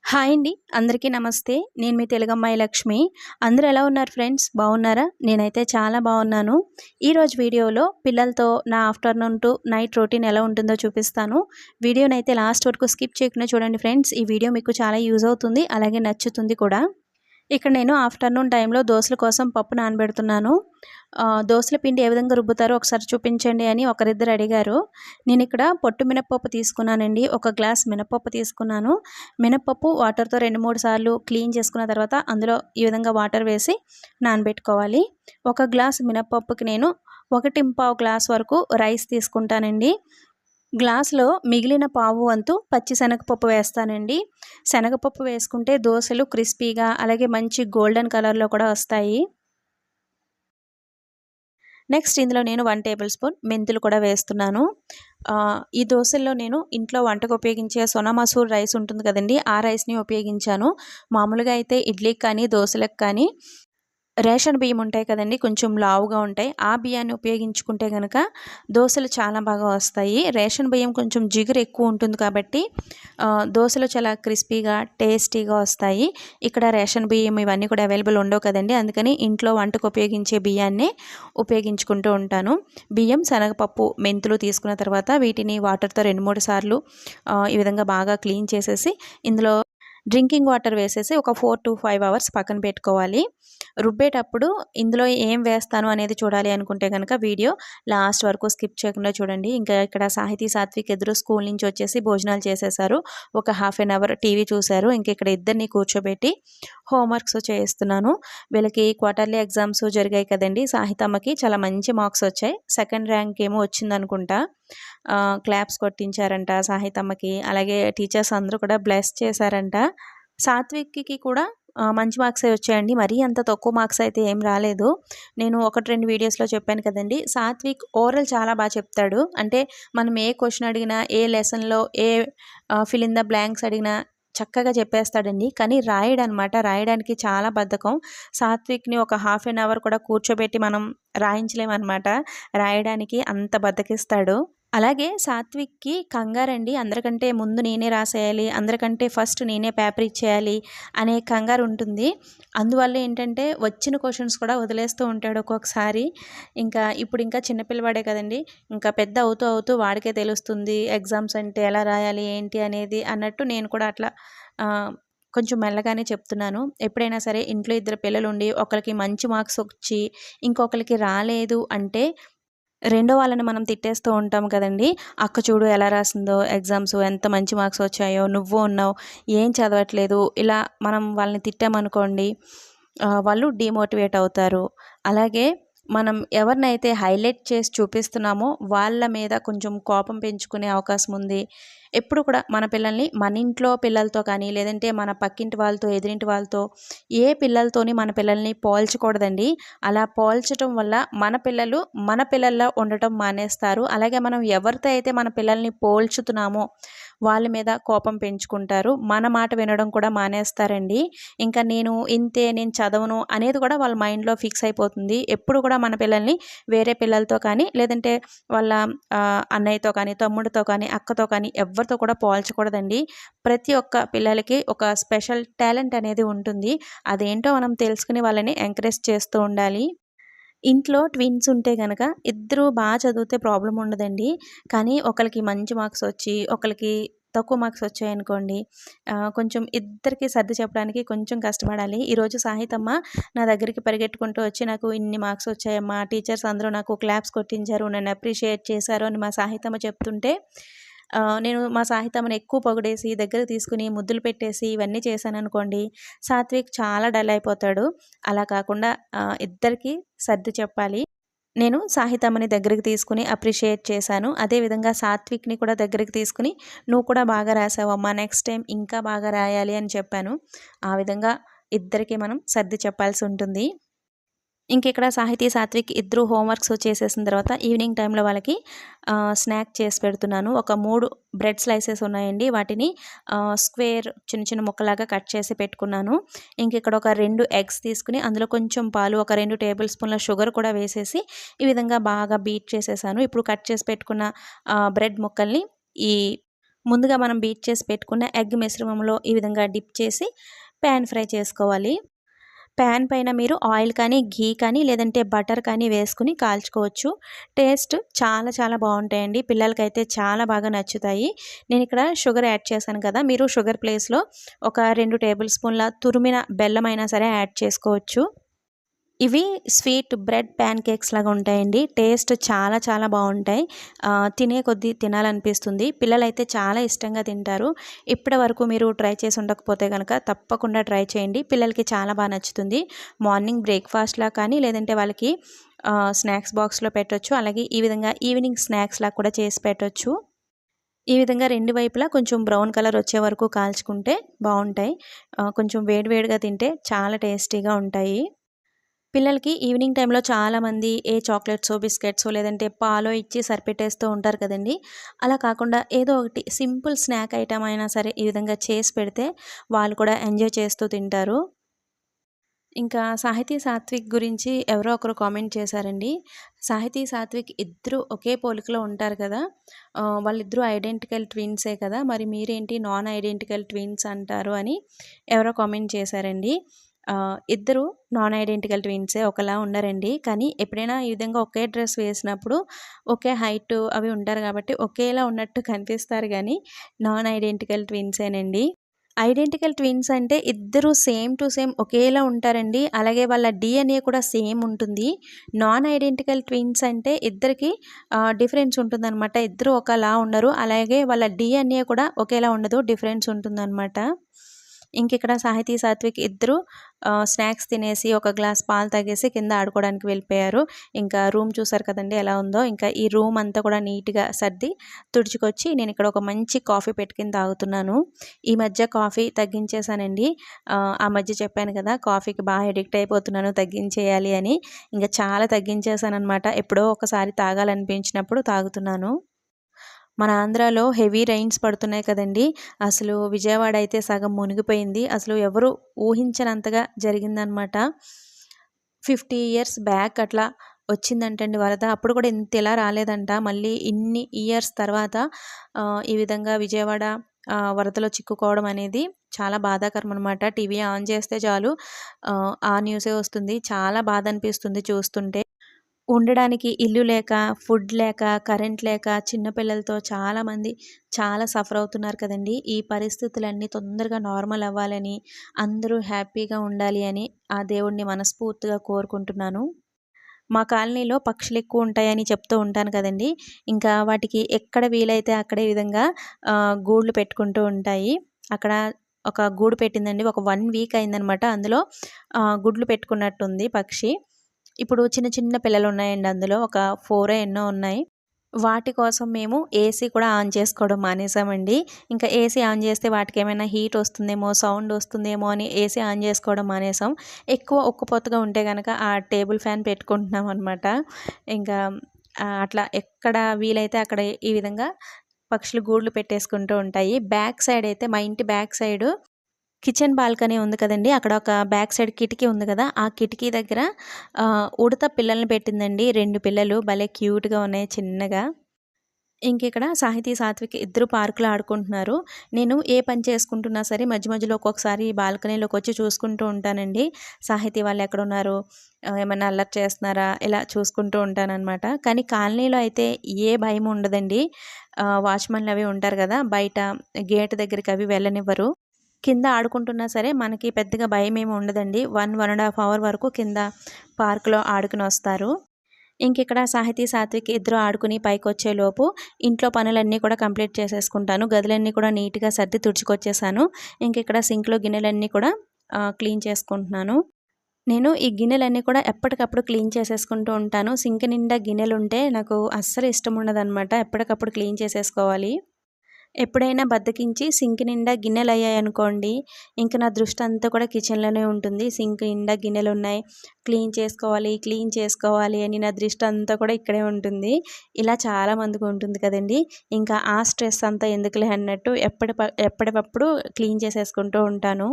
Hi అండి. అందరికీ నమస్తే. నేను మీ తెలుగమ్మాయి లక్ష్మి. అందరూ ఎలా ఉన్నారు ఫ్రెండ్స్? బాగున్నారా? నేనైతే చాలా బాగున్నాను. ఈరోజు వీడియోలో పిల్లలతో నా ఆఫ్టర్‌నూన్ టు నైట్ రొటీన్ ఎలా ఉంటుందో చూపిస్తాను. వీడియోనైతే లాస్ట్ వరకు స్కిప్ చేయకుండా చూడండి ఫ్రెండ్స్. ఈ వీడియో మీకు చాలా యూజ్ అవుతుంది. అలాగే నచ్చుతుంది కూడా. ఇక్కడ నేను ఆఫ్టర్‌నూన్ టైంలో దోసల కోసం పప్పు నానబెడుతున్నాను. దోసల పిండి ఏ విధంగా రుబ్బుతారో ఒకసారి చూపించండి అని ఒకరిద్దరు అడిగారు. నేనిక్కడ పొట్టు మినపప్పు తీసుకున్నానండి. ఒక గ్లాస్ మినపప్పు తీసుకున్నాను. మినపప్పు వాటర్‌తో 2, 3 సార్లు క్లీన్ చేసుకున్న తర్వాత అందులో ఈ విధంగా వాటర్ వేసి నానబెట్టుకోవాలి. ఒక గ్లాస్ మినపప్పుకి నేను 1 గ్లాస్ వరకు రైస్ తీసుకుంటానండి. గ్లాస్‌లో మిగిలిన పావు వంతు పచ్చి శనగపప్పు వేస్తానండి. శనగపప్పు వేసుకుంటే దోసలు క్రిస్పీగా అలాగే మంచి గోల్డెన్ కలర్‌లో కూడా వస్తాయి. నెక్స్ట్ ఇందులో నేను 1 టేబుల్ స్పూన్ మెంతులు కూడా వేస్తున్నాను. ఈ దోసల్లో నేను ఇంట్లో వంటకు ఉపయోగించే సోనా మసూర్ రైస్ ఉంటుంది కదండీ! ఆ రైస్‌ని ఉపయోగించాను. మామూలుగా అయితే ఇడ్లీకి కానీ, దోసలకు కానీ రేషన్ బియ్యం ఉంటాయి కదండీ! కొంచెం లావుగా ఉంటాయి. ఆ బియ్యాన్ని ఉపయోగించుకుంటే గనక దోసలు చాలా బాగా వస్తాయి. రేషన్ బియ్యం కొంచెం జిగురు ఎక్కువ ఉంటుంది కాబట్టి దోసలు చాలా క్రిస్పీగా, టేస్టీగా వస్తాయి. ఇక్కడ రేషన్ బియ్యం ఇవన్నీ కూడా అవైలబుల్ ఉండవు కదండీ! అందుకని ఇంట్లో వంటకు ఉపయోగించే బియ్యాన్నే ఉపయోగించుకుంటూ ఉంటాను. బియ్యం, శనగపప్పు, మెంతులు తీసుకున్న తర్వాత వీటిని వాటర్‌తో 2, 3 సార్లు ఈ విధంగా బాగా క్లీన్ చేసేసి ఇందులో డ్రింకింగ్ వాటర్ వేసేసి ఒక 4-5 అవర్స్ పక్కన పెట్టుకోవాలి. రుబ్బేటప్పుడు ఇందులో ఏం వేస్తాను అనేది చూడాలి అనుకుంటే గనక వీడియో లాస్ట్ వరకు స్కిప్ చేయకుండా చూడండి. ఇంకా ఇక్కడ సాహితీ, సాత్విక్ ఇద్దరు స్కూల్ నుంచి వచ్చేసి భోజనాలు చేసేసారు. ఒక హాఫ్ ఎన్ అవర్ టీవీ చూశారు. ఇంక ఇక్కడ ఇద్దరిని కూర్చోబెట్టి హోంవర్క్స్ చేయిస్తున్నాను. వీళ్ళకి క్వార్టర్లీ ఎగ్జామ్స్ జరిగాయి కదండీ! సాహితమ్మకి చాలా మంచి మార్క్స్ వచ్చాయి. సెకండ్ ర్యాంక్ ఏమో వచ్చిందనుకుంటా. క్లాప్స్ కొట్టించారంట సాహితమ్మకి. అలాగే టీచర్స్ అందరూ కూడా బ్లెస్ చేశారంట. సాత్విక్‌కి కూడా మంచి మార్క్సే వచ్చాయండి. మరీ అంత తక్కువ మార్క్స్ అయితే ఏం రాలేదు. నేను 1, 2 వీడియోస్‌లో చెప్పాను కదండీ! సాత్విక్ ఓరల్ చాలా చెప్తాడు. అంటే మనం ఏ క్వెషన్ అడిగినా, ఏ లెసన్‌లో ఏ ఫిల్ ఇన్ ద బ్లాంక్స్ అడిగినా చక్కగా చెప్పేస్తాడండి. కానీ రాయడనమాట. రాయడానికి చాలా బద్ధకం. సాత్విక్‌ని ఒక హాఫ్ ఎన్ అవర్ కూడా కూర్చోబెట్టి మనం రాయించలేమనమాట. రాయడానికి అంత బద్ధకిస్తాడు. అలాగే సాత్విక్‌కి కంగారండి. అందరికంటే ముందు నేనే రాసేయాలి, అందరికంటే ఫస్ట్ నేనే పేపర్ ఇచ్చేయాలి అనే కంగారు ఉంటుంది. అందువల్ల ఏంటంటే వచ్చిన క్వెషన్స్ కూడా వదిలేస్తూ ఉంటాడు ఒక్కొక్కసారి. ఇంకా చిన్న పిల్లవాడే కదండీ! ఇంకా పెద్ద అవుతూ అవుతూ వాడికే తెలుస్తుంది ఎగ్జామ్స్ అంటే ఎలా రాయాలి ఏంటి అనేది అన్నట్టు నేను కూడా అట్లా కొంచెం మెల్లగానే చెప్తున్నాను. ఎప్పుడైనా సరే ఇంట్లో ఇద్దరు పిల్లలుండి ఒకళ్ళకి మంచి మార్క్స్ వచ్చి ఇంకొకళ్ళకి రాలేదు అంటే రెండో వాళ్ళని మనం తిట్టేస్తూ ఉంటాం కదండీ! అక్క చూడు ఎలా రాసిందో ఎగ్జామ్స్ ఎంత మంచి మార్క్స్ వచ్చాయో, నువ్వు ఉన్నావు ఏం చదవట్లేదు. ఇలా మనం వాళ్ళని తిట్టామనుకోండి వాళ్ళు డీమోటివేట్ అవుతారు. అలాగే మనం ఎవరినైతే హైలైట్ చేసి చూపిస్తున్నామో వాళ్ళ మీద కొంచెం కోపం పెంచుకునే అవకాశం ఉంది. ఎప్పుడు కూడా మన పిల్లల్ని మన ఇంట్లో పిల్లలతో కానీ, లేదంటే మన పక్కింటి వాళ్ళతో, ఎదురింటి వాళ్ళతో ఏ పిల్లలతోని మన పిల్లల్ని పోల్చకూడదండి. అలా పోల్చటం వల్ల మన పిల్లలు మన పిల్లల్లా ఉండటం మానేస్తారు. అలాగే మనం ఎవరితో అయితే మన పిల్లల్ని పోల్చుతున్నామో వాళ్ళ మీద కోపం పెంచుకుంటారు. మన మాట వినడం కూడా మానేస్తారండి. ఇంకా నేను ఇంతే, నేను చదవను అనేది కూడా వాళ్ళ మైండ్‌లో ఫిక్స్ అయిపోతుంది. ఎప్పుడు కూడా మన పిల్లల్ని వేరే పిల్లలతో కానీ, లేదంటే వాళ్ళ అన్నయ్యతో కానీ, తమ్ముడితో కానీ, అక్కతో కానీ ఎవ్వరితో కూడా పోల్చకూడదండి. ప్రతి ఒక్క పిల్లలకి ఒక స్పెషల్ టాలెంట్ అనేది ఉంటుంది. అదేంటో మనం తెలుసుకుని వాళ్ళని ఎంకరేజ్ చేస్తూ ఉండాలి. ఇంట్లో ట్విన్స్ ఉంటే గనక ఇద్దరు చదివితే ప్రాబ్లమ్ ఉండదండి. కానీ ఒకళ్ళకి మంచి మార్క్స్ వచ్చి, ఒకళ్ళకి తక్కువ మార్క్స్ వచ్చాయనుకోండి, కొంచెం ఇద్దరికీ సర్ది చెప్పడానికి కొంచెం కష్టపడాలి. ఈరోజు సాహితమ్మ నా దగ్గరికి పరిగెట్టుకుంటూ వచ్చి, "నాకు ఇన్ని మార్క్స్ వచ్చాయమ్మా, టీచర్స్ అందరూ నాకు క్లాప్స్ కొట్టించారు, నన్ను అప్రిషియేట్ చేశారు" అని మా సాహితమ్మ చెప్తుంటే నేను మా సాహితమ్మని ఎక్కువ పొగిడేసి, దగ్గరకు తీసుకుని ముద్దులు పెట్టేసి ఇవన్నీ చేశాననుకోండి, సాత్విక్ చాలా డల్ అయిపోతాడు. అలా కాకుండా ఇద్దరికీ సర్ది చెప్పాలి. నేను సాహితమ్మని దగ్గరికి తీసుకొని అప్రిషియేట్ చేశాను. అదేవిధంగా సాత్విక్‌ని కూడా దగ్గరికి తీసుకొని, "నువ్వు కూడా బాగా రాసావమ్మా, నెక్స్ట్ టైమ్ ఇంకా బాగా రాయాలి" అని చెప్పాను. ఆ విధంగా ఇద్దరికీ మనం సర్ది చెప్పాల్సుంటుంది. ఇంకిక్కడ సాహితీ, సాత్విక్ ఇద్దరు హోంవర్క్స్ చేసేసిన తర్వాత ఈవినింగ్ టైంలో వాళ్ళకి స్నాక్ చేసి పెడుతున్నాను. ఒక 3 బ్రెడ్ స్లైసెస్ ఉన్నాయండి. వాటిని స్క్వేర్ చిన్న చిన్న ముక్కలాగా కట్ చేసి పెట్టుకున్నాను. ఇంకిక్కడ ఒక 2 ఎగ్స్ తీసుకుని అందులో కొంచెం పాలు, ఒక 2 టేబుల్ స్పూన్ల షుగర్ కూడా వేసేసి ఈ విధంగా బాగా బీట్ చేసేసాను. ఇప్పుడు కట్ చేసి పెట్టుకున్న బ్రెడ్ ముక్కల్ని ఈ ముందుగా మనం బీట్ చేసి పెట్టుకున్న ఎగ్ మిశ్రమంలో ఈ విధంగా డిప్ చేసి పాన్ ఫ్రై చేసుకోవాలి. పాన్ పైన మీరు ఆయిల్ కానీ, ఘీ కానీ, లేదంటే బటర్ కానీ వేసుకుని కాల్చుకోవచ్చు. టేస్ట్ చాలా చాలా బాగుంటాయండి. పిల్లలకైతే చాలా బాగా నచ్చుతాయి. నేను ఇక్కడ షుగర్ యాడ్ చేశాను కదా, మీరు షుగర్ ప్లేస్లో ఒక 2 టేబుల్ స్పూన్ల తురిమిన బెల్లం అయినా సరే యాడ్ చేసుకోవచ్చు. ఇవి స్వీట్ బ్రెడ్ ప్యాన్ కేక్స్ లాగా ఉంటాయండి. టేస్ట్ చాలా చాలా బాగుంటాయి. తినే కొద్దీ తినాలనిపిస్తుంది. పిల్లలైతే చాలా ఇష్టంగా తింటారు. ఇప్పటి వరకు మీరు ట్రై చేసి ఉండకపోతే కనుక తప్పకుండా ట్రై చేయండి. పిల్లలకి చాలా బాగా నచ్చుతుంది. మార్నింగ్ బ్రేక్ఫాస్ట్లా కానీ, లేదంటే వాళ్ళకి స్నాక్స్ బాక్స్లో పెట్టొచ్చు. అలాగే ఈ విధంగా ఈవినింగ్ స్నాక్స్లా కూడా చేసి పెట్టొచ్చు. ఈ విధంగా 2 వైపులా కొంచెం బ్రౌన్ కలర్ వచ్చే వరకు కాల్చుకుంటే బాగుంటాయి. కొంచెం వేడివేడిగా తింటే చాలా టేస్టీగా ఉంటాయి. పిల్లలకి ఈవినింగ్ టైంలో చాలామంది చాక్లెట్సో, బిస్కెట్సో లేదంటే పాలో ఇచ్చి సరిపెట్టేస్తూ ఉంటారు కదండీ! అలా కాకుండా ఏదో ఒకటి సింపుల్ స్నాక్ ఐటెమ్ అయినా సరే ఈ విధంగా చేసి పెడితే వాళ్ళు కూడా ఎంజాయ్ చేస్తూ తింటారు. ఇంకా సాహితీ, సాత్విక్ గురించి ఎవరో ఒకరు కామెంట్ చేశారండి. సాహితీ, సాత్విక్ ఇద్దరు ఒకే పోలికలో ఉంటారు కదా! వాళ్ళిద్దరూ ఐడెంటికల్ ట్విన్సే కదా! మరి మీరేంటి నాన్ ఐడెంటికల్ ట్విన్స్ అంటారు అని ఎవరో కామెంట్ చేశారండి. ఇద్దరు నాన్ ఐడెంటికల్ ట్విన్సే, ఒకలా ఉండరండి. కానీ ఎప్పుడైనా ఈ విధంగా ఒకే డ్రెస్ వేసినప్పుడు ఒకే హైట్ అవి ఉంటారు కాబట్టి ఒకేలా ఉన్నట్టు కనిపిస్తారు గానీ నాన్ ఐడెంటికల్ ట్విన్సేనండి. ఐడెంటికల్ ట్విన్స్ అంటే ఇద్దరు సేమ్ టు సేమ్ ఒకేలా ఉంటారండి. అలాగే వాళ్ళ డీఎన్ఏ కూడా సేమ్ ఉంటుంది. నాన్ ఐడెంటికల్ ట్విన్స్ అంటే ఇద్దరికి డిఫరెన్స్ ఉంటుందనమాట. ఇద్దరు ఒకలా ఉండరు. అలాగే వాళ్ళ డీఎన్ఏ కూడా ఒకేలా ఉండదు. డిఫరెన్స్ ఉంటుందనమాట. ఇంకిక్కడ సాహితీ, సాత్విక్ ఇద్దరు స్నాక్స్ తినేసి ఒక గ్లాస్ పాలు తాగేసి కింద ఆడుకోవడానికి వెళ్ళిపోయారు. ఇంకా రూమ్ చూసారు కదండీ ఎలా ఉందో. ఇంకా ఈ రూమ్ అంతా కూడా నీట్‌గా సర్ది తుడుచుకొచ్చి నేను ఇక్కడ ఒక మంచి కాఫీ పెట్టుకొని తాగుతున్నాను. ఈ మధ్య కాఫీ తగ్గించేశానండి. ఆ మధ్య చెప్పాను కదా, కాఫీకి బాగా అడిక్ట్ అయిపోతున్నాను, తగ్గించేయాలి అని. ఇంక చాలా తగ్గించేశాననమాట. ఎప్పుడో ఒకసారి తాగాలనిపించినప్పుడు తాగుతున్నాను. మన ఆంధ్రాలో హెవీ రైన్స్ పడుతున్నాయి కదండీ! అసలు విజయవాడ అయితే సగం మునిగిపోయింది. అసలు ఎవరు ఊహించనంతగా జరిగిందనమాట. 50 ఇయర్స్ బ్యాక్ అట్లా వచ్చిందంటండి వరద. అప్పుడు కూడా ఇంతలా రాలేదంట. మళ్ళీ ఇన్ని ఇయర్స్ తర్వాత ఈ విధంగా విజయవాడ వరదలో చిక్కుకోవడం అనేది చాలా బాధాకరం అనమాట. టీవీ ఆన్ చేస్తే చాలు ఆ న్యూసే వస్తుంది. చాలా బాధ అనిపిస్తుంది చూస్తుంటే. ఉండడానికి ఇల్లు లేక, ఫుడ్ లేక, కరెంట్ లేక చిన్న పిల్లలతో చాలామంది చాలా సఫర్ అవుతున్నారు కదండీ! ఈ పరిస్థితులన్నీ తొందరగా నార్మల్ అవ్వాలని, అందరూ హ్యాపీగా ఉండాలి అని ఆ దేవుడిని మనస్ఫూర్తిగా కోరుకుంటున్నాను. మా కాలనీలో పక్షులు ఎక్కువ ఉంటాయని చెప్తూ ఉంటాను కదండీ! ఇంకా వాటికి ఎక్కడ వీలైతే అక్కడే విధంగా గూళ్ళు పెట్టుకుంటూ ఉంటాయి. అక్కడ ఒక గూడు పెట్టిందండి. ఒక 1 వీక్ అయిందనమాట. అందులో గుడ్లు పెట్టుకున్నట్టుంది పక్షి. ఇప్పుడు చిన్న చిన్న పిల్లలున్నాయండి అందులో. ఒక 4 ఎన్నో ఉన్నాయి. వాటి కోసం మేము ఏసీ కూడా ఆన్ చేసుకోవడం మానేసామండి. ఇంకా ఏసీ ఆన్ చేస్తే వాటికేమైనా హీట్ వస్తుందేమో, సౌండ్ వస్తుందేమో అని ఏసీ ఆన్ చేసుకోవడం మానేసాం. ఎక్కువ ఉక్కపోతగా ఉంటే గనక ఆ టేబుల్ ఫ్యాన్ పెట్టుకుంటున్నామనమాట. ఇంకా అట్లా ఎక్కడ వీలైతే అక్కడ ఈ విధంగా పక్షులు గూడ్లు పెట్టేసుకుంటూ ఉంటాయి. బ్యాక్ సైడ్ అయితే మా ఇంటి బ్యాక్ సైడు కిచెన్ బాల్కనీ ఉంది కదండీ! అక్కడ ఒక బ్యాక్ సైడ్ కిటికీ ఉంది కదా! ఆ కిటికీ దగ్గర ఉడత పిల్లల్ని పెట్టిందండి. 2 పిల్లలు భలే క్యూట్‌గా ఉన్నాయి చిన్నగా. ఇంకిక్కడ సాహితీ, సాత్విక్ ఇద్దరు పార్క్‌లో ఆడుకుంటున్నారు. నేను ఏ పని చేసుకుంటున్నా సరే మధ్య మధ్యలో ఒక్కొక్కసారి బాల్కనీలోకొచ్చి చూసుకుంటూ ఉంటానండి. సాహితీ వాళ్ళెక్కడున్నారు? ఏమన్నా అల్లరి చేస్తున్నారా? ఇలా చూసుకుంటూ ఉంటాననమాట. కానీ కాలనీలో అయితే ఏ భయం ఉండదండి. వాచ్‌మెన్‌లు అవి ఉంటారు కదా! బయట గేట్ దగ్గరికి అవి వెళ్ళనివ్వరు. కింద ఆడుకుంటున్నా సరే మనకి పెద్దగా భయమేమి ఉండదండి. 1 ½ అవర్ వరకు కింద పార్క్‌లో ఆడుకొనొస్తారు. ఇంకిక్కడ సాహితీ, సాత్విక్ ఇద్దరు ఆడుకుని పైకొచ్చేలోపు ఇంట్లో పనులన్నీ కూడా కంప్లీట్ చేసేసుకుంటాను. గదులన్నీ కూడా నీట్‌గా సర్ది తుడుచుకొచ్చేసాను. ఇంకిక్కడ సింక్‌లో గిన్నెలన్నీ కూడా క్లీన్ చేసుకుంటున్నాను. నేను ఈ గిన్నెలన్నీ కూడా ఎప్పటికప్పుడు క్లీన్ చేసేసుకుంటూ ఉంటాను. సింక్ నిండా గిన్నెలుంటే నాకు అస్సలు ఇష్టం ఉండదనమాట. ఎప్పటికప్పుడు క్లీన్ చేసేసుకోవాలి. ఎప్పుడైనా బద్ధకించి సింక్ నిండా గిన్నెలయ్యాయనుకోండి, ఇంక నా దృష్టంతా కూడా కిచెన్‌లోనే ఉంటుంది. సింక్ నిండా గిన్నెలున్నాయి, క్లీన్ చేసుకోవాలి అని నా దృష్టంతా కూడా ఇక్కడే ఉంటుంది. ఇలా చాలా మందికి ఉంటుంది కదండీ! ఇంకా ఆ స్ట్రెస్ అంతా ఎందుకులే అన్నట్టు ఎప్పటికప్పుడు క్లీన్ చేసేసుకుంటూ ఉంటాను.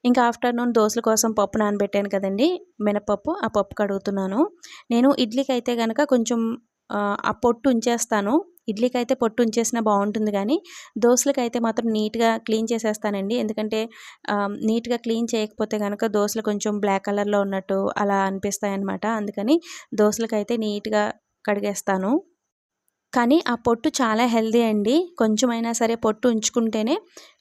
ఇంకా ఆఫ్టర్‌నూన్ దోసల కోసం పప్పు నానబెట్టాను కదండీ! మినపప్పు. ఆ పప్పు కడుగుతున్నాను. నేను ఇడ్లీకైతే గనక కొంచెం ఆ పొట్టు ఉంచేస్తాను. ఇడ్లీకైతే పొట్టు ఉంచేసినా బావుంటుంది గానీ, దోసలకైతే మాత్రం నీట్‌గా క్లీన్ చేసేస్తానండి. ఎందుకంటే నీట్‌గా క్లీన్ చేయకపోతే గనక దోసలు కొంచెం బ్లాక్ కలర్‌లో ఉన్నట్టు అలా అనిపిస్తాయన్నమాట. అందుకని దోసలకైతే నీట్‌గా కడిగేస్తాను. కానీ ఆ పొట్టు చాలా హెల్తీ అండి. కొంచెమైనా సరే పొట్టు ఉంచుకుంటేనే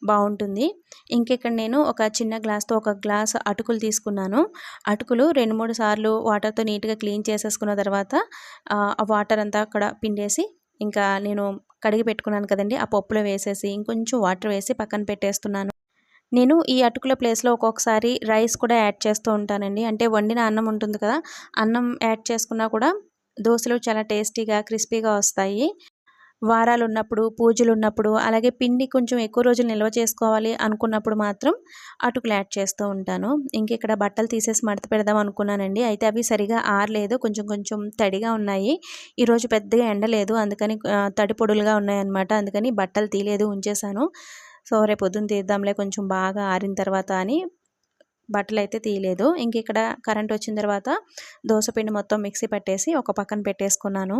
బావుంటుంది. ఇంకిక్కడ నేను ఒక చిన్న గ్లాస్‌తో ఒక గ్లాస్ అటుకులు తీసుకున్నాను. అటుకులు 2, 3 సార్లు వాటర్‌తో నీట్‌గా క్లీన్ చేసేసుకున్న తర్వాత ఆ వాటర్ అంతా అక్కడ పిండేసి, ఇంకా నేను కడిగి పెట్టుకున్నాను కదండీ! ఆ పప్పులో వేసేసి, ఇంకొంచెం వాటర్ వేసి పక్కన పెట్టేస్తున్నాను. నేను ఈ అటుకుల ప్లేస్‌లో ఒక్కొక్కసారి రైస్ కూడా యాడ్ చేస్తూ ఉంటానండి. అంటే వండిన అన్నం ఉంటుంది కదా! అన్నం యాడ్ చేసుకున్నా కూడా దోసలు చాలా టేస్టీగా, క్రిస్పీగా వస్తాయి. వారాలున్నప్పుడు, పూజలున్నప్పుడు, అలాగే పిండి కొంచెం ఎక్కువ రోజులు నిల్వ చేసుకోవాలి అనుకున్నప్పుడు మాత్రం అటుకులు యాడ్ చేస్తూ ఉంటాను. ఇంకిక్కడ బట్టలు తీసేసి మడత పెడదాం అనుకున్నానండి. అయితే అవి సరిగా ఆరలేదు. కొంచెం కొంచెం తడిగా ఉన్నాయి. ఈరోజు పెద్దగా ఎండ లేదు. అందుకని తడి పొడులుగా ఉన్నాయన్నమాట. అందుకని బట్టలు తీయలేదు, ఉంచేశాను. సో, రేపొద్దున తీద్దాంలే కొంచెం బాగా ఆరిన తర్వాత అని బట్టలైతే తీయలేదు. ఇంకిక్కడ కరెంటొచ్చిన తర్వాత దోస పిండి మొత్తం మిక్సీ పట్టేసి ఒక పక్కన పెట్టేసుకున్నాను.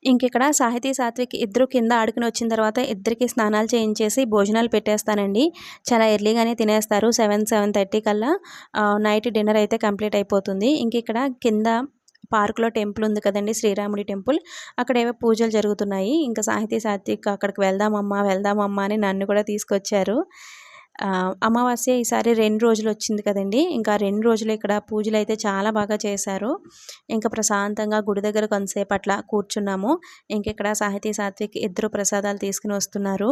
ఇంకిక్కడ సాహితీ, సాత్విక్ ఇద్దరు కింద ఆడుకొని వచ్చిన తర్వాత ఇద్దరికీ స్నానాలు చేయించేసి భోజనాలు పెట్టేస్తానండి. చాలా ఎర్లీగానే తినేస్తారు. 7, 7:30 కల్లా నైట్ డిన్నర్ అయితే కంప్లీట్ అయిపోతుంది. ఇంకిక్కడ కింద పార్క్‌లో టెంపుల్ ఉంది కదండీ! శ్రీరాముడి టెంపుల్. అక్కడేవో పూజలు జరుగుతున్నాయి. ఇంకా సాహితీ, సాత్విక్ అక్కడికి వెళ్దామమ్మా, వెళ్దామమ్మా అని నన్ను కూడా తీసుకొచ్చారు. అమావాస్య ఈసారి 2 రోజులొచ్చింది కదండీ! ఇంకా 2 రోజులు ఇక్కడ పూజలైతే చాలా బాగా చేశారు. ఇంకా ప్రశాంతంగా గుడి దగ్గర కొంతసేపు అట్లా కూర్చున్నాము. ఇంకిక్కడ సాహితీ, సాత్విక్ ఇద్దరు ప్రసాదాలు తీసుకొని వస్తున్నారు.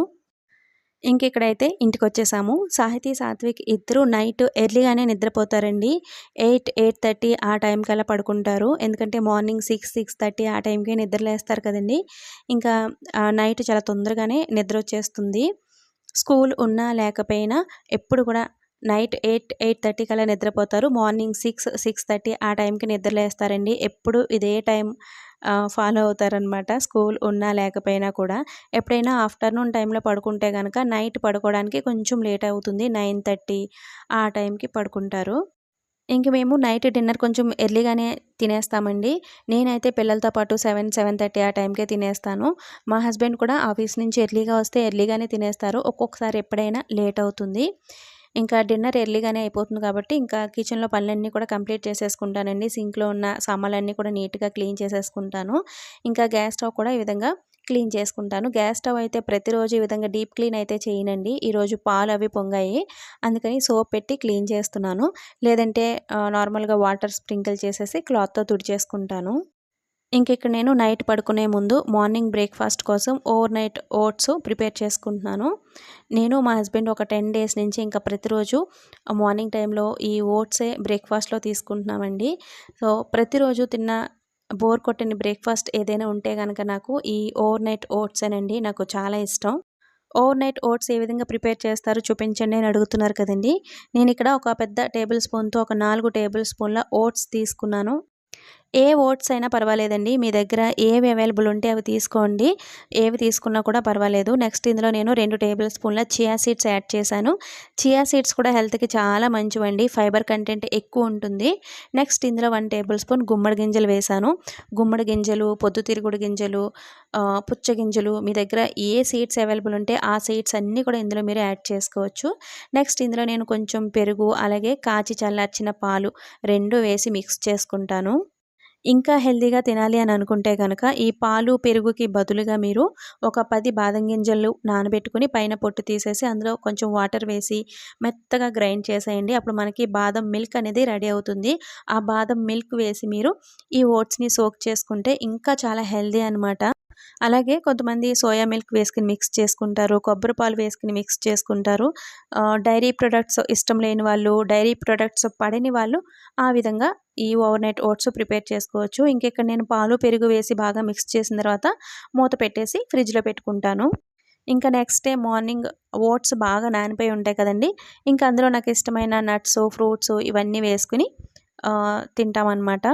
ఇంకిక్కడైతే ఇంటికొచ్చేసాము. సాహితీ, సాత్విక్ ఇద్దరు నైట్ ఎర్లీగానే నిద్రపోతారండి. 8, 8:30 ఆ టైంకల్లా పడుకుంటారు. ఎందుకంటే మార్నింగ్ 6, 6:30 ఆ టైంకే నిద్రలేస్తారు కదండీ! ఇంకా నైట్ చాలా తొందరగానే నిద్రొచ్చేస్తుంది. స్కూల్ ఉన్నా లేకపోయినా ఎప్పుడు కూడా నైట్ 8, 8:30 కల్లా నిద్రపోతారు. మార్నింగ్ 6, 6:30 ఆ టైంకి నిద్రలేస్తారండి. ఎప్పుడు ఇదే టైం ఫాలో అవుతారనమాట. స్కూల్ ఉన్నా లేకపోయినా కూడా. ఎప్పుడైనా ఆఫ్టర్‌నూన్ టైంలో పడుకుంటే గనక నైట్ పడుకోవడానికి కొంచెం లేట్ అవుతుంది. 9:30 ఆ టైంకి పడుకుంటారు. ఇంక మేము నైట్ డిన్నర్ కొంచెం ఎర్లీగానే తినేస్తామండి. నేనైతే పిల్లలతో పాటు 7, 7:30 ఆ టైంకే తినేస్తాను. మా హస్బెండ్ కూడా ఆఫీస్ నుంచి ఎర్లీగా వస్తే ఎర్లీగానే తినేస్తారు. ఒక్కొక్కసారి ఎప్పుడైనా లేట్ అవుతుంది. ఇంకా డిన్నర్ ఎర్లీగానే అయిపోతుంది కాబట్టి, ఇంకా కిచెన్‌లో పనులన్నీ కూడా కంప్లీట్ చేసేసుకుంటానండి. సింక్‌లో ఉన్న సామాన్లన్నీ కూడా నీట్‌గా క్లీన్ చేసేసుకుంటాను. ఇంకా గ్యాస్ స్టవ్ కూడా ఈ విధంగా క్లీన్ చేసుకుంటాను. గ్యాస్ స్టవ్ అయితే ప్రతిరోజు ఈ విధంగా డీప్ క్లీన్ అయితే చేయనండి. ఈరోజు పాలు అవి పొంగాయి. అందుకని సోప్ పెట్టి క్లీన్ చేస్తున్నాను. లేదంటే నార్మల్‌గా వాటర్ స్ప్రింకిల్ చేసేసి క్లాత్‌తో తుడిచేసుకుంటాను. ఇంకిక్కడ నేను నైట్ పడుకునే ముందు మార్నింగ్ బ్రేక్‌ఫాస్ట్ కోసం ఓవర్ నైట్ ఓట్స్ ప్రిపేర్ చేసుకుంటున్నాను. నేను మా హస్బెండ్ ఒక 10 డేస్ నుంచి ఇంకా ప్రతిరోజు మార్నింగ్ టైంలో ఈ ఓట్సే బ్రేక్‌ఫాస్ట్‌లో తీసుకుంటున్నామండి. సో, ప్రతిరోజు తిన్న బోర్ కొట్టని బ్రేక్‌ఫాస్ట్ ఏదైనా ఉంటే గనక నాకు ఈ ఓవర్ నైట్ ఓట్సేనండి. నాకు చాలా ఇష్టం. ఓవర్ నైట్ ఓట్స్ ఏ విధంగా ప్రిపేర్ చేస్తారో చూపించండి అని అడుగుతున్నారు కదండీ! నేనిక్కడ ఒక పెద్ద టేబుల్ స్పూన్‌తో ఒక 4 టేబుల్ స్పూన్‌ల ఓట్స్ తీసుకున్నాను. ఏ ఓట్స్ అయినా పర్వాలేదండి. మీ దగ్గర ఏవి అవైలబుల్ ఉంటే అవి తీసుకోండి. ఏవి తీసుకున్నా కూడా పర్వాలేదు. నెక్స్ట్ ఇందులో నేను 2 టేబుల్ స్పూన్ల చియా సీడ్స్ యాడ్ చేశాను. చియా సీడ్స్ కూడా హెల్త్‌కి చాలా మంచివండి. ఫైబర్ కంటెంట్ ఎక్కువ ఉంటుంది. నెక్స్ట్ ఇందులో 1 టేబుల్ స్పూన్ గుమ్మడి గింజలు వేశాను. గుమ్మడి గింజలు, పొద్దుతిరుగుడు గింజలు, పుచ్చగింజలు మీ దగ్గర ఏ సీడ్స్ అవైలబుల్ ఉంటే ఆ సీడ్స్ అన్నీ కూడా ఇందులో మీరు యాడ్ చేసుకోవచ్చు. నెక్స్ట్ ఇందులో నేను కొంచెం పెరుగు, అలాగే కాచి చల్లార్చిన పాలు 2 వేసి మిక్స్ చేసుకుంటాను. ఇంకా హెల్తీగా తినాలి అని అనుకుంటే గనక ఈ పాలు, పెరుగుకి బదులుగా మీరు ఒక 10 బాదం గింజలు నానబెట్టుకొని పైన పొట్టు తీసేసి అందులో కొంచెం వాటర్ వేసి మెత్తగా గ్రైండ్ చేసేయండి. అప్పుడు మనకి బాదం మిల్క్ అనేది రెడీ అవుతుంది. ఆ బాదం మిల్క్ వేసి మీరు ఈ ఓట్స్‌ని సోక్ చేసుకుంటే ఇంకా చాలా హెల్తీ అనమాట. అలాగే కొంతమంది సోయా మిల్క్ వేసుకొని మిక్స్ చేసుకుంటారు. కొబ్బరి పాలు వేసుకొని మిక్స్ చేసుకుంటారు. డైరీ ప్రొడక్ట్స్ ఇష్టం లేని వాళ్ళు, డైరీ ప్రొడక్ట్స్ పడని వాళ్ళు ఆ విధంగా ఈ ఓవర్‌నైట్ ఓట్స్ ప్రిపేర్ చేసుకోవచ్చు. ఇంకిక్కడ నేను పాలు, పెరుగు వేసి బాగా మిక్స్ చేసిన తర్వాత మూత పెట్టేసి ఫ్రిడ్జ్‌లో పెట్టుకుంటాను. ఇంకా నెక్స్ట్ డే మార్నింగ్ ఓట్స్ బాగా నానిపోయి ఉంటాయి కదండీ! ఇంకా అందులో నాకిష్టమైన నట్స్, ఫ్రూట్స్ ఇవన్నీ వేసుకొని తింటామనమాట.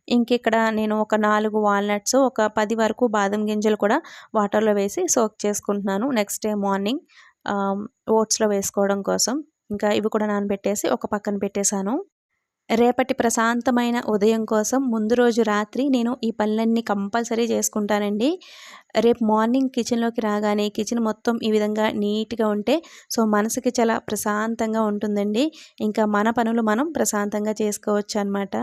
ఇంకిక్కడ నేను ఒక 4 వాల్‌నట్స్, ఒక 10 వరకు బాదం గింజలు కూడా వాటర్‌లో వేసి సోక్ చేసుకుంటున్నాను. నెక్స్ట్ డే మార్నింగ్ ఆహ్, ఓట్స్‌లో వేసుకోవడం కోసం. ఇంకా ఇవి కూడా నానబెట్టేసి ఒక పక్కన పెట్టేశాను. రేపటి ప్రశాంతమైన ఉదయం కోసం ముందు రోజు రాత్రి నేను ఈ పనులన్నీ కంపల్సరీ చేసుకుంటానండి. రేపు మార్నింగ్ కిచెన్‌లోకి రాగానే కిచెన్ మొత్తం ఈ విధంగా నీట్‌గా ఉంటే మనసుకి చాలా ప్రశాంతంగా ఉంటుందండి. ఇంకా మన పనులు మనం ప్రశాంతంగా చేసుకోవచ్చనమాట.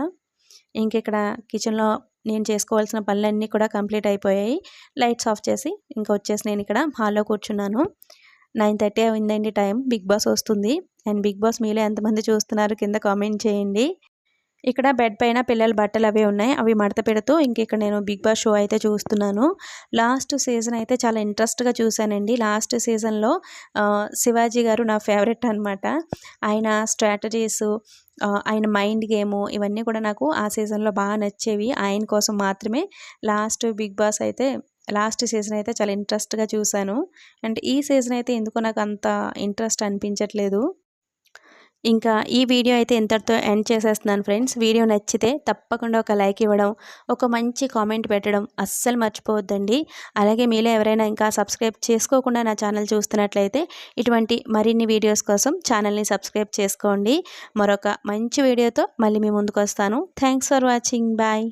ఇంకిక్కడ కిచెన్‌లో నేను చేసుకోవాల్సిన పనులన్నీ కూడా కంప్లీట్ అయిపోయాయి. లైట్స్ ఆఫ్ చేసి ఇంక వచ్చేసి నేనిక్కడ హాల్‌లో కూర్చున్నాను. 9:30 అయిందండి టైం. బిగ్ బాస్ వస్తుంది. అండ్ బిగ్ బాస్ మీలో ఎంతమంది చూస్తున్నారు కింద కామెంట్ చేయండి. ఇక్కడ బెడ్ పైన పిల్లల బట్టలవి ఉన్నాయి. అవి మడత పెడుతూ ఇంకిక్కడ నేను బిగ్ బాస్ షో అయితే చూస్తున్నాను. లాస్ట్ సీజన్ అయితే చాలా ఇంట్రెస్ట్‌గా చూశానండి. లాస్ట్ సీజన్‌లో శివాజీ గారు నా ఫేవరెట్ అనమాట. ఆయన స్ట్రాటజీసు, ఆయన మైండ్ గేము ఇవన్నీ కూడా నాకు ఆ సీజన్‌లో బాగా నచ్చేవి. ఆయన కోసం మాత్రమే లాస్ట్ సీజన్ అయితే చాలా ఇంట్రెస్ట్‌గా చూశాను. అండ్ ఈ సీజన్ అయితే ఎందుకో నాకు అంత ఇంట్రెస్ట్ అనిపించట్లేదు. ఇంకా ఈ వీడియో అయితే ఇంతటితో ఎండ్ చేసేస్తున్నాను ఫ్రెండ్స్. వీడియో నచ్చితే తప్పకుండా ఒక లైక్ ఇవ్వడం, ఒక మంచి కామెంట్ పెట్టడం అస్సలు మర్చిపోవద్దండి. అలాగే మీలో ఎవరైనా ఇంకా సబ్స్క్రైబ్ చేసుకోకుండా నా ఛానల్ చూస్తున్నట్లయితే ఇటువంటి మరిన్ని వీడియోస్ కోసం ఛానల్ని సబ్స్క్రైబ్ చేసుకోండి. మరొక మంచి వీడియోతో మళ్ళీ మీ ముందుకు వస్తాను. Thanks for watching. బాయ్.